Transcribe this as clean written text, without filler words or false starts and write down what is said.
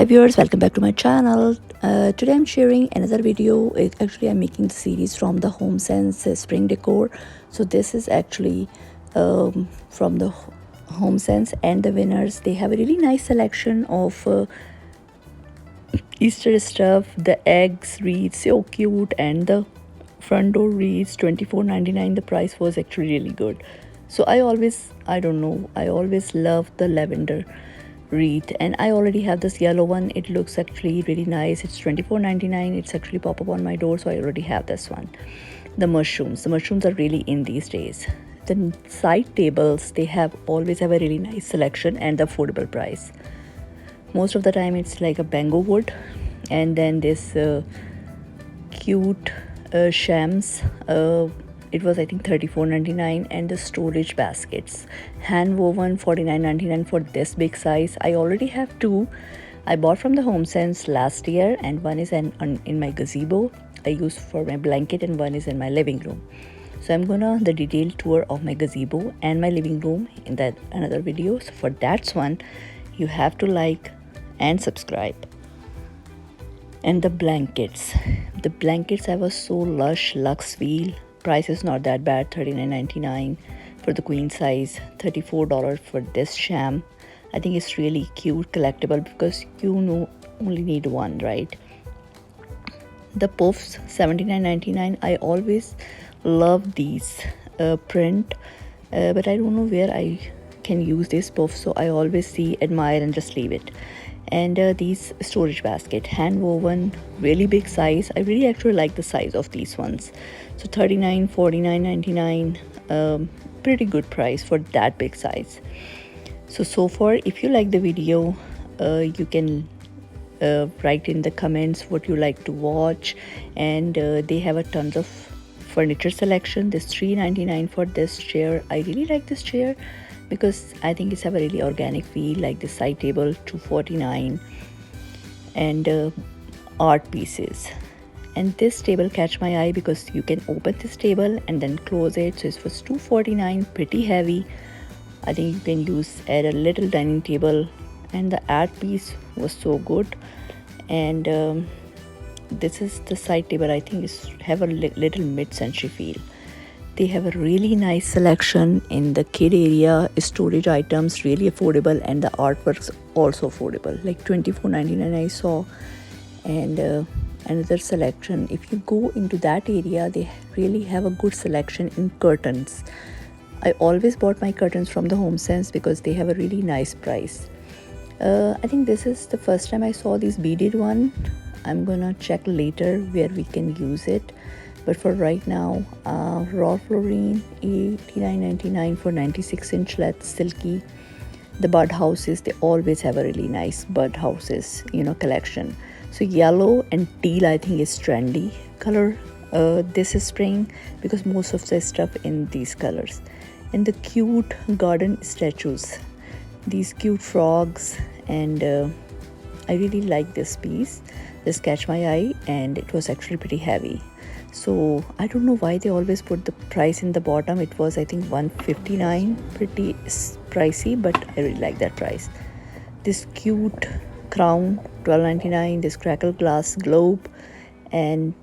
Hi viewers, welcome back to my channel. Today I'm sharing another video. Actually, I'm making the series from the HomeSense spring decor. So this is actually from the HomeSense, and the winners, they have a really nice selection of Easter stuff. The eggs wreaths, so cute, and the front door wreaths, $24.99. The price was actually really good. So I always love the lavender wreath, and I already have this yellow one. It looks actually really nice. It's $24.99. It's actually pop up on my door, so I already have this one. The mushrooms are really in these days. The side tables, they always have a really nice selection and the affordable price. Most of the time it's like a bamboo wood, and then this cute shams. It was I think $34.99, and the storage baskets, hand woven, $49.99 for this big size. I already have two. I bought from the HomeSense last year, and one is in my gazebo I use for my blanket, and one is in my living room. So I'm gonna the detailed tour of my gazebo and my living room in that another video. So for that one, you have to like and subscribe. And the blankets have a so lush luxe feel. Price is not that bad, $39.99 for the queen size, $34 for this sham. I think it's really cute collectible because you only need one, right? The puffs, $79.99. I always love these print, but I don't know where I can use this puff, so I always admire and just leave it. And these storage basket, hand woven, really big size. I really actually like the size of these ones. So $39, $49.99, pretty good price for that big size. So far, if you like the video, you can write in the comments what you like to watch. And they have a tons of furniture selection. This $3.99 for this chair. I really like this chair because I think it's have a really organic feel, like the side table, $249, and art pieces. And this table catch my eye because you can open this table and then close it. So it was $249, pretty heavy. I think you can add a little dining table, and the art piece was so good. And this is the side table. I think it's have a little mid-century feel. They have a really nice selection in the kid area. Storage items really affordable, and the artworks also affordable, like $24.99 I saw. And another selection, if you go into that area, they really have a good selection in curtains. I always bought my curtains from the HomeSense because they have a really nice price. I think this is the first time I saw this beaded one. I'm gonna check later where we can use it. But for right now, raw fluorine, $89.99 for 96-inch LED silky. The bud houses, they always have a really nice bud houses, collection. So yellow and teal, I think, is trendy color this is spring, because most of the stuff in these colors. And the cute garden statues, these cute frogs, and I really like this piece. This catch my eye, and it was actually pretty heavy. So I don't know why they always put the price in the bottom. It was I think $159, pretty pricey, but I really like that price. This cute crown, $12.99. This crackle glass globe, and